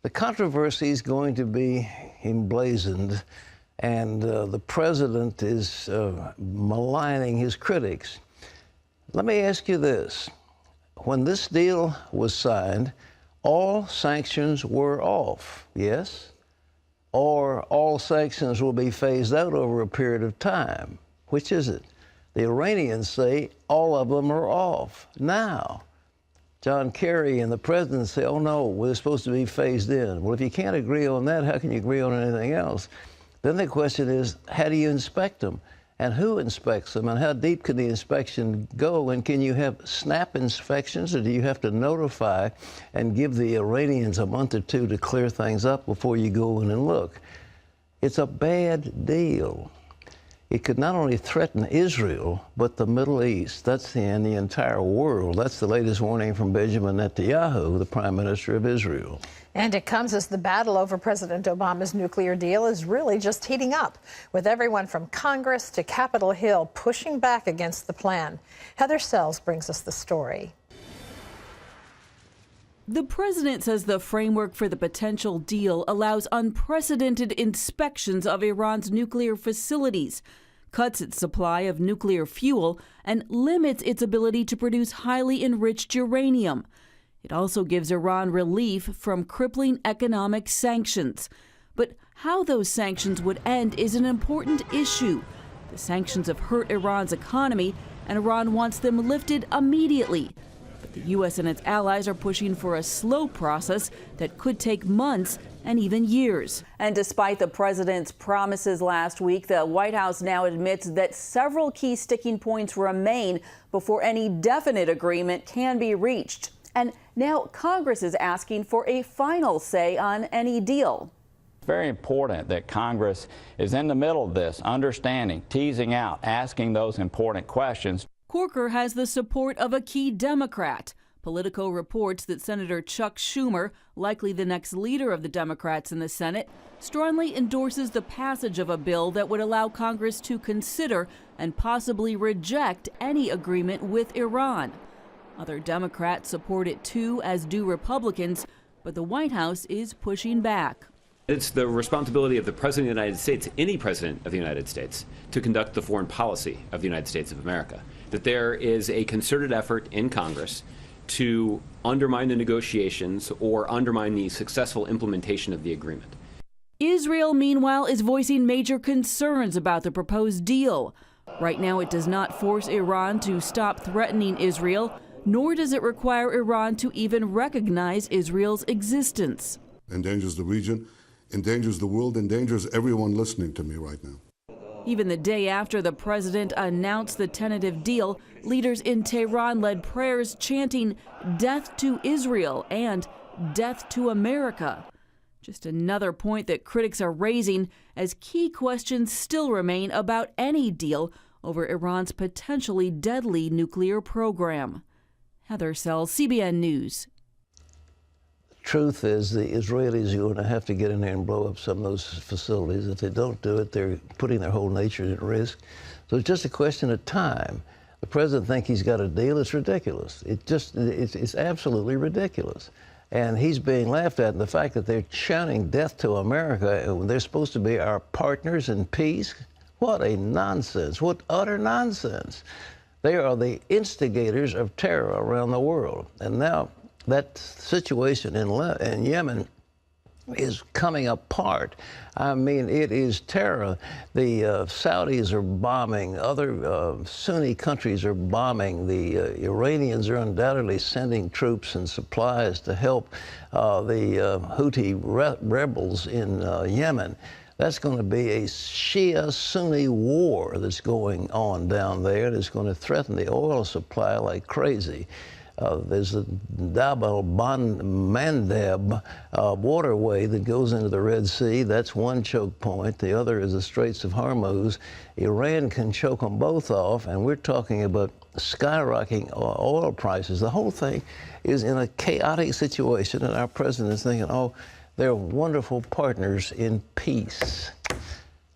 The controversy is going to be emblazoned, and the president is maligning his critics. Let me ask you this. When this deal was signed, all sanctions were off, yes? Or all sanctions will be phased out over a period of time? Which is it? The Iranians say all of them are off now. John Kerry and the president say, oh, no, we're supposed to be phased in. Well, if you can't agree on that, how can you agree on anything else? Then the question is, how do you inspect them? And who inspects them? And how deep can the inspection go? And can you have snap inspections, or do you have to notify and give the Iranians a month or two to clear things up before you go in and look? It's a bad deal. It could not only threaten Israel, but the Middle East. That's the entire world. That's the latest warning from Benjamin Netanyahu, the Prime Minister of Israel. And it comes as the battle over President Obama's nuclear deal is really just heating up, with everyone from Congress to Capitol Hill pushing back against the plan. Heather Sells brings us the story. The president says the framework for the potential deal allows unprecedented inspections of Iran's nuclear facilities, cuts its supply of nuclear fuel, and limits its ability to produce highly enriched uranium. It also gives Iran relief from crippling economic sanctions. But how those sanctions would end is an important issue. The sanctions have hurt Iran's economy, and Iran wants them lifted immediately. But the U.S. and its allies are pushing for a slow process that could take months and even years. And despite the president's promises last week, the White House now admits that several key sticking points remain before any definite agreement can be reached. And now Congress is asking for a final say on any deal. It's very important that Congress is in the middle of this, understanding, teasing out, asking those important questions. Corker has the support of a key Democrat. Politico reports that Senator Chuck Schumer, likely the next leader of the Democrats in the Senate, strongly endorses the passage of a bill that would allow Congress to consider and possibly reject any agreement with Iran. Other Democrats support it too, as do Republicans, but the White House is pushing back. It's the responsibility of the President of the United States, any President of the United States, to conduct the foreign policy of the United States of America. That there is a concerted effort in Congress to undermine the negotiations or undermine the successful implementation of the agreement. Israel, meanwhile, is voicing major concerns about the proposed deal. Right now, it does not force Iran to stop threatening Israel, nor does it require Iran to even recognize Israel's existence. Endangers the region, endangers the world, endangers everyone listening to me right now. Even the day after the president announced the tentative deal, leaders in Tehran led prayers chanting "Death to Israel" and "Death to America." Just another point that critics are raising, as key questions still remain about any deal over Iran's potentially deadly nuclear program. Heather Sells, CBN News. Truth is, the Israelis are going to have to get in there and blow up some of those facilities. If they don't do it, they're putting their whole nation at risk. So it's just a question of time. The president thinks he's got a deal. It's ridiculous. It's absolutely ridiculous. And he's being laughed at. And the fact that they're shouting death to America, they're supposed to be our partners in peace. What a nonsense. What utter nonsense. They are the instigators of terror around the world. And now that situation in Yemen is coming apart. I mean, it is terror. The Saudis are bombing. Other Sunni countries are bombing. The Iranians are undoubtedly sending troops and supplies to help the Houthi rebels in Yemen. That's going to be a Shia-Sunni war that's going on down there, and it's going to threaten the oil supply like crazy. There's the Bab el-Mandeb waterway that goes into the Red Sea. That's one choke point. The other is the Straits of Hormuz. Iran can choke them both off, and we're talking about skyrocketing oil prices. The whole thing is in a chaotic situation, and our president is thinking, oh, they're wonderful partners in peace.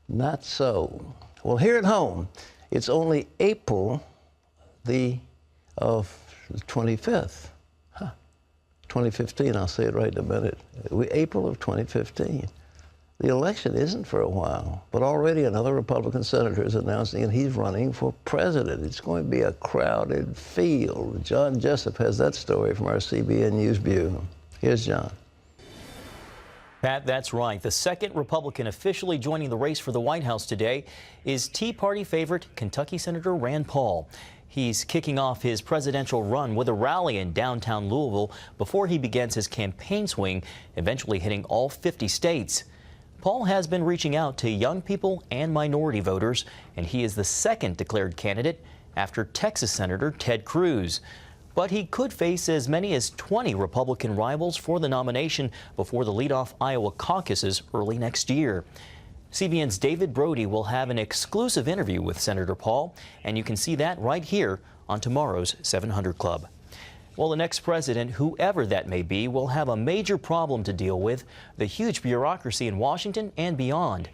Not so. Well, here at home, it's only April the 25th. 2015, I'll say it right in a minute. April of 2015. The election isn't for a while, but already another Republican senator is announcing that he's running for president. It's going to be a crowded field. John Jessup has that story from our CBN News Bureau. Here's John. Pat, that's right. The second Republican officially joining the race for the White House today is Tea Party favorite Kentucky Senator Rand Paul. He's kicking off his presidential run with a rally in downtown Louisville before he begins his campaign swing, eventually hitting all 50 states. Paul has been reaching out to young people and minority voters, and he is the second declared candidate after Texas Senator Ted Cruz. But he could face as many as 20 Republican rivals for the nomination before the leadoff Iowa caucuses early next year. CBN's David Brody will have an exclusive interview with Senator Paul, and you can see that right here on tomorrow's 700 Club. Well, the next president, whoever that may be, will have a major problem to deal with: the huge bureaucracy in Washington and beyond.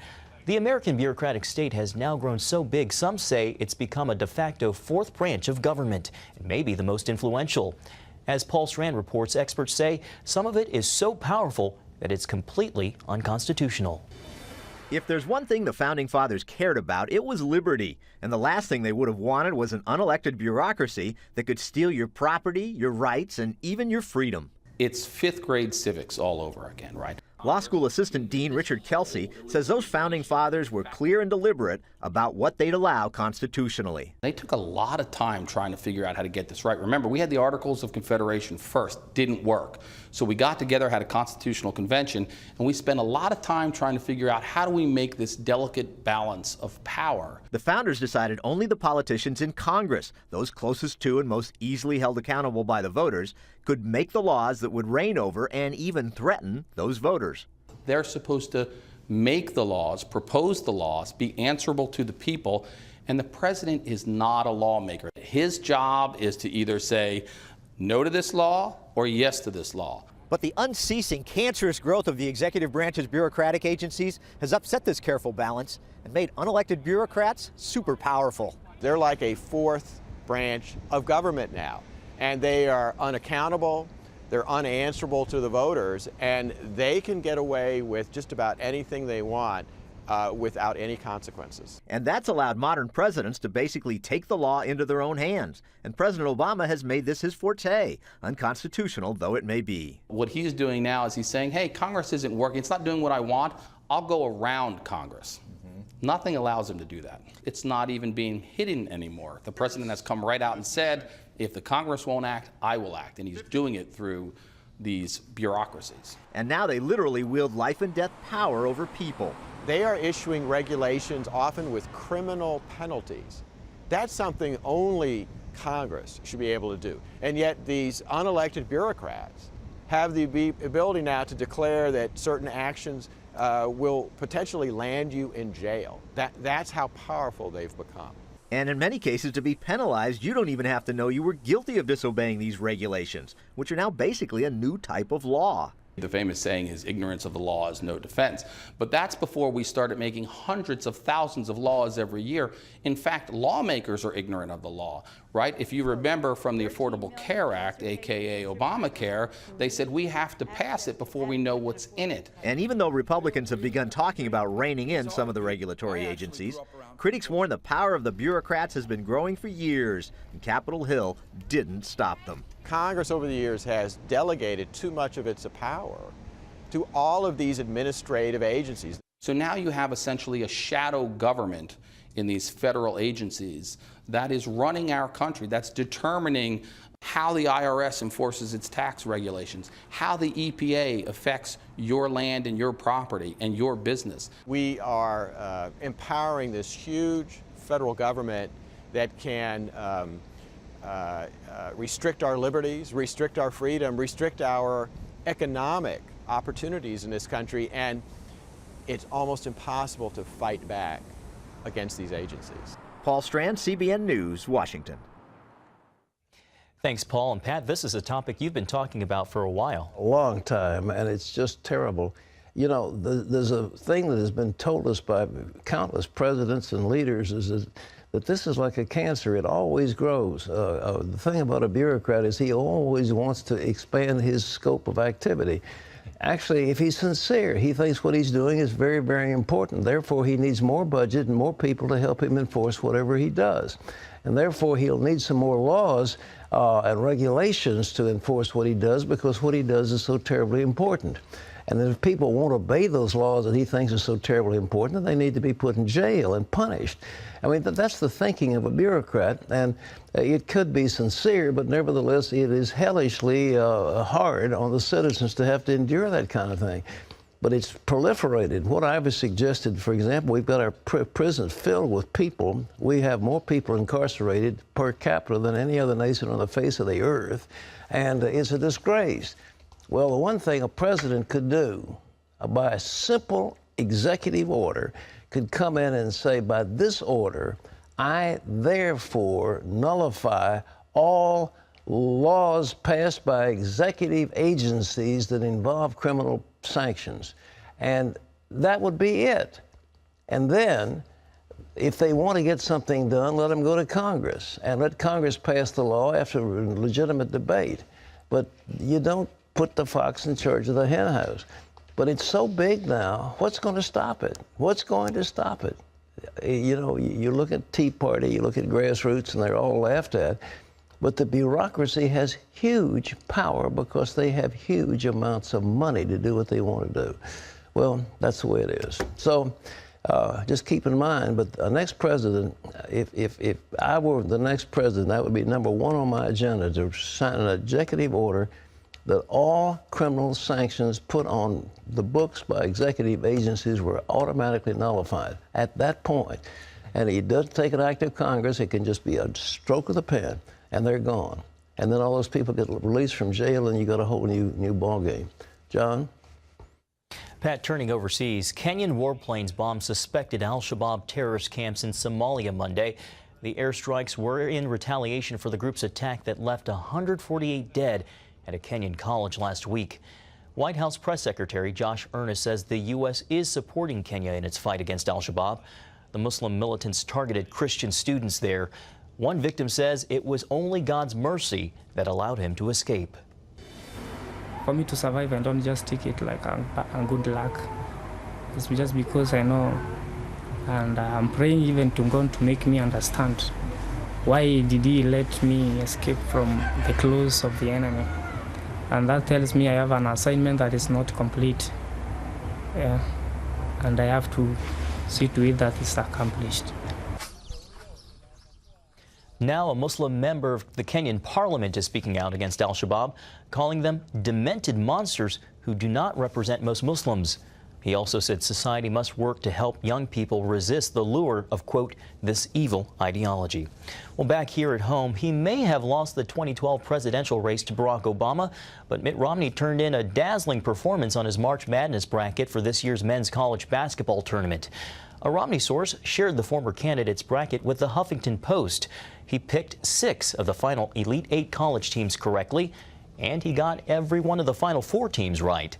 The American bureaucratic state has now grown so big, some say it's become a de facto fourth branch of government, and maybe the most influential. As Paul Strand reports, experts say some of it is so powerful that it's completely unconstitutional. If there's one thing the Founding Fathers cared about, it was liberty. And the last thing they would have wanted was an unelected bureaucracy that could steal your property, your rights, and even your freedom. It's fifth grade civics all over again, right? Law School Assistant Dean Richard Kelsey says those Founding Fathers were clear and deliberate about what they'd allow constitutionally. They took a lot of time trying to figure out how to get this right. Remember, we had the Articles of Confederation first, didn't work. So we got together, had a constitutional convention, and we spent a lot of time trying to figure out how do we make this delicate balance of power. The founders decided only the politicians in Congress, those closest to and most easily held accountable by the voters, could make the laws that would reign over and even threaten those voters. They're supposed to make the laws, propose the laws, be answerable to the people, and the president is not a lawmaker. His job is to either say no to this law or yes to this law. But the unceasing, cancerous growth of the executive branch's bureaucratic agencies has upset this careful balance and made unelected bureaucrats super powerful. They're like a fourth branch of government now, and they are unaccountable, they're unanswerable to the voters, and they can get away with just about anything they want without any consequences. And that's allowed modern presidents to basically take the law into their own hands. And President Obama has made this his forte, unconstitutional though it may be. What he's doing now is he's saying, hey, Congress isn't working, it's not doing what I want, I'll go around Congress. Nothing allows him to do that. It's not even being hidden anymore. The president has come right out and said, if the Congress won't act, I will act. And he's doing it through these bureaucracies. And now they literally wield life and death power over people. They are issuing regulations often with criminal penalties. That's something only Congress should be able to do. And yet these unelected bureaucrats have the ability now to declare that certain actions will potentially land you in jail. That's how powerful they've become. And in many cases, to be penalized, you don't even have to know you were guilty of disobeying these regulations, which are now basically a new type of law. The famous saying is ignorance of the law is no defense. But that's before we started making hundreds of thousands of laws every year. In fact, lawmakers are ignorant of the law, right? If you remember from the Affordable Care Act, aka Obamacare, they said we have to pass it before we know what's in it. And even though Republicans have begun talking about reining in some of the regulatory agencies, critics warn the power of the bureaucrats has been growing for years, and Capitol Hill didn't stop them. Congress over the years has delegated too much of its power to all of these administrative agencies. So now you have essentially a shadow government in these federal agencies that is running our country, that's determining how the IRS enforces its tax regulations, how the EPA affects your land and your property and your business. We are empowering this huge federal government that can restrict our liberties, restrict our freedom, restrict our economic opportunities in this country, and it's almost impossible to fight back against these agencies. Paul Strand, CBN News, Washington. Thanks, Paul. And Pat, this is a topic you've been talking about for a while. A long time, and it's just terrible. You know, there's a thing that has been told us by countless presidents and leaders is that that this is like a cancer. It always grows. The thing about a bureaucrat is he always wants to expand his scope of activity. Actually, if he's sincere, he thinks what he's doing is very, very important. Therefore, he needs more budget and more people to help him enforce whatever he does. And therefore, he'll need some more laws and regulations to enforce what he does, because what he does is so terribly important. And if people won't obey those laws that he thinks are so terribly important, they need to be put in jail and punished. I mean, that's the thinking of a bureaucrat, and it could be sincere, but nevertheless, it is hellishly hard on the citizens to have to endure that kind of thing. But it's proliferated. What I've suggested, for example, we've got our prisons filled with people. We have more people incarcerated per capita than any other nation on the face of the earth, and it's a disgrace. Well, the one thing a president could do by a simple executive order could come in and say, by this order, I therefore nullify all laws passed by executive agencies that involve criminal sanctions. And that would be it. And then, if they want to get something done, let them go to Congress and let Congress pass the law after legitimate debate. But you don't put the fox in charge of the hen house. But it's so big now, what's going to stop it? What's going to stop it? You know, you look at Tea Party, you look at grassroots, and they're all laughed at. But the bureaucracy has huge power because they have huge amounts of money to do what they want to do. Well, that's the way it is. So just keep in mind, but the next president, if I were the next president, that would be number one on my agenda, to sign an executive order that all criminal sanctions put on the books by executive agencies were automatically nullified at that point. And it doesn't take an act of Congress. It can just be a stroke of the pen, and they're gone. And then all those people get released from jail, and you got a whole new ball game. John? Pat, turning overseas, Kenyan warplanes bombed suspected Al-Shabab terrorist camps in Somalia Monday. The airstrikes were in retaliation for the group's attack that left 148 dead at a Kenyan college last week. White House Press Secretary Josh Earnest says the U.S. is supporting Kenya in its fight against Al-Shabaab. The Muslim militants targeted Christian students there. One victim says it was only God's mercy that allowed him to escape. For me to survive, I don't just take it like a good luck. It's just because I know, and I'm praying even to God to make me understand why did He let me escape from the claws of the enemy. And that tells me I have an assignment that is not complete. Yeah. And I have to see to it that it's accomplished. Now a Muslim member of the Kenyan parliament is speaking out against Al-Shabaab, calling them demented monsters who do not represent most Muslims. He also said society must work to help young people resist the lure of, quote, this evil ideology. Well, back here at home, he may have lost the 2012 presidential race to Barack Obama, but Mitt Romney turned in a dazzling performance on his March Madness bracket for this year's men's college basketball tournament. A Romney source shared the former candidate's bracket with the Huffington Post. He picked 6 of the final Elite 8 college teams correctly, and he got every one of the final 4 teams right.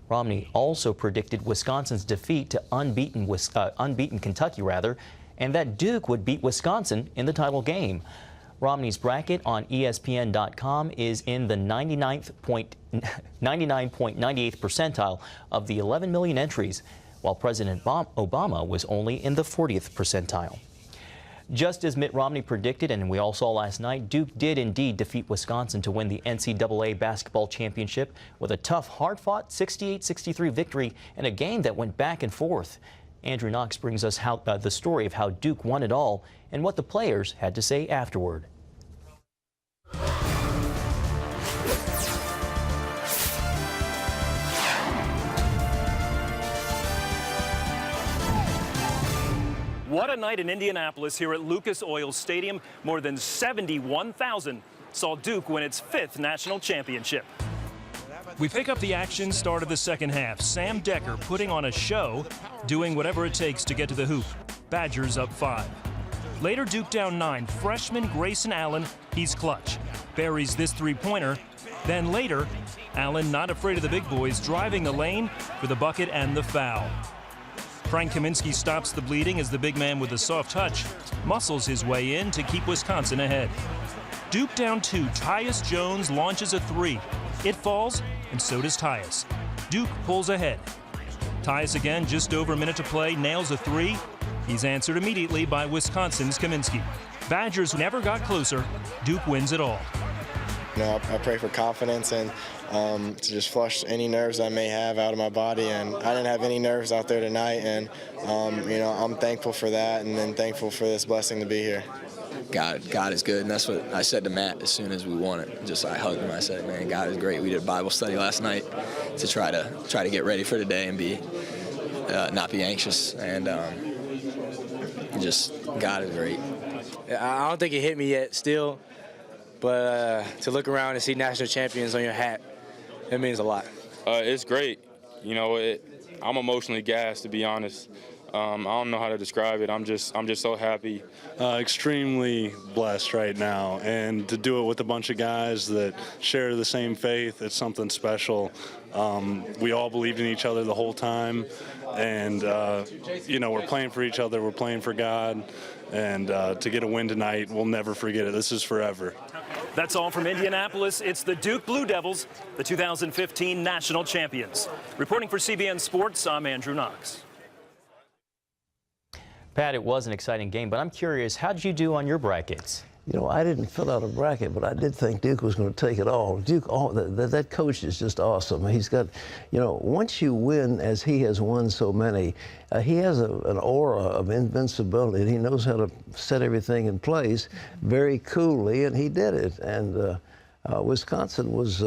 Romney also predicted Wisconsin's defeat to unbeaten Kentucky, and that Duke would beat Wisconsin in the title game. Romney's bracket on ESPN.com is in the 99.98th percentile of the 11 million entries, while President Obama was only in the 40th percentile. Just as Mitt Romney predicted, and we all saw last night, Duke did indeed defeat Wisconsin to win the NCAA basketball championship with a tough, hard-fought 68-63 victory in a game that went back and forth. Andrew Knox brings us the story of how Duke won it all and what the players had to say afterward. What a night in Indianapolis here at Lucas Oil Stadium. More than 71,000 saw Duke win its 5th national championship. We pick up the action, start of the second half. Sam Decker putting on a show, doing whatever it takes to get to the hoop. Badgers up 5. Later, Duke down 9. Freshman Grayson Allen, he's clutch. Buries this three-pointer. Then later, Allen, not afraid of the big boys, driving the lane for the bucket and the foul. Frank Kaminsky stops the bleeding as the big man with a soft touch muscles his way in to keep Wisconsin ahead. Duke down 2. Tyus Jones launches a 3. It falls, and so does Tyus. Duke pulls ahead. Tyus again, just over a minute to play, nails a 3. He's answered immediately by Wisconsin's Kaminsky. Badgers never got closer. Duke wins it all. I pray for confidence and to just flush any nerves I may have out of my body, and I didn't have any nerves out there tonight, and I'm thankful for that, and then thankful for this blessing to be here. God is good, and that's what I said to Matt as soon as we won it. I hugged him. I said, "Man, God is great." We did a Bible study last night to try to get ready for today and be not be anxious, and just God is great. I don't think it hit me yet still, but to look around and see national champions on your hat, it means a lot. It's great. I'm emotionally gassed, to be honest. I don't know how to describe it. I'm just so happy. Extremely blessed right now, and to do it with a bunch of guys that share the same faith, it's something special. We all believed in each other the whole time, and we're playing for each other, we're playing for God, and to get a win tonight, we'll never forget it. This is forever. That's all from Indianapolis. It's the Duke Blue Devils, the 2015 national champions. Reporting for CBN Sports, I'm Andrew Knox. Pat, it was an exciting game, but I'm curious, how did you do on your brackets? I didn't fill out a bracket, but I did think Duke was going to take it all. Duke, that coach is just awesome. He's got, once you win, as he has won so many, he has an aura of invincibility, and he knows how to set everything in place very coolly, and he did it. And Wisconsin was,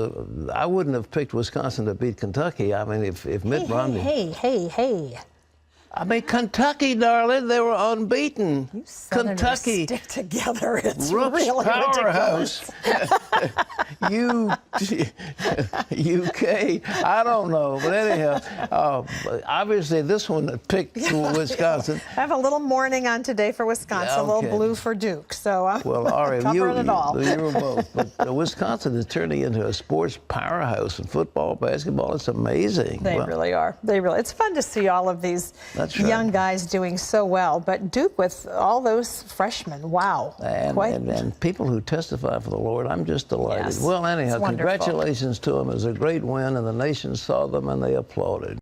I wouldn't have picked Wisconsin to beat Kentucky. I mean, if Mitt Romney. Hey. I mean, Kentucky, darling, they were unbeaten. You Southerners Kentucky, stick together. It's Rooks really powerhouse. UK, I don't know, but anyhow, obviously this one picked Wisconsin. I have a little mourning on today for Wisconsin, a little blue for Duke. So I'm covering it all. You were both. But Wisconsin is turning into a sports powerhouse in football, basketball. It's amazing. They really are. It's fun to see all of these young guys doing so well. But Duke with all those freshmen, wow. And people who testify for the Lord, I'm just delighted. Yes. Well, anyhow, It's wonderful. congratulations to them. It was a great win, and the nation saw them, and they applauded.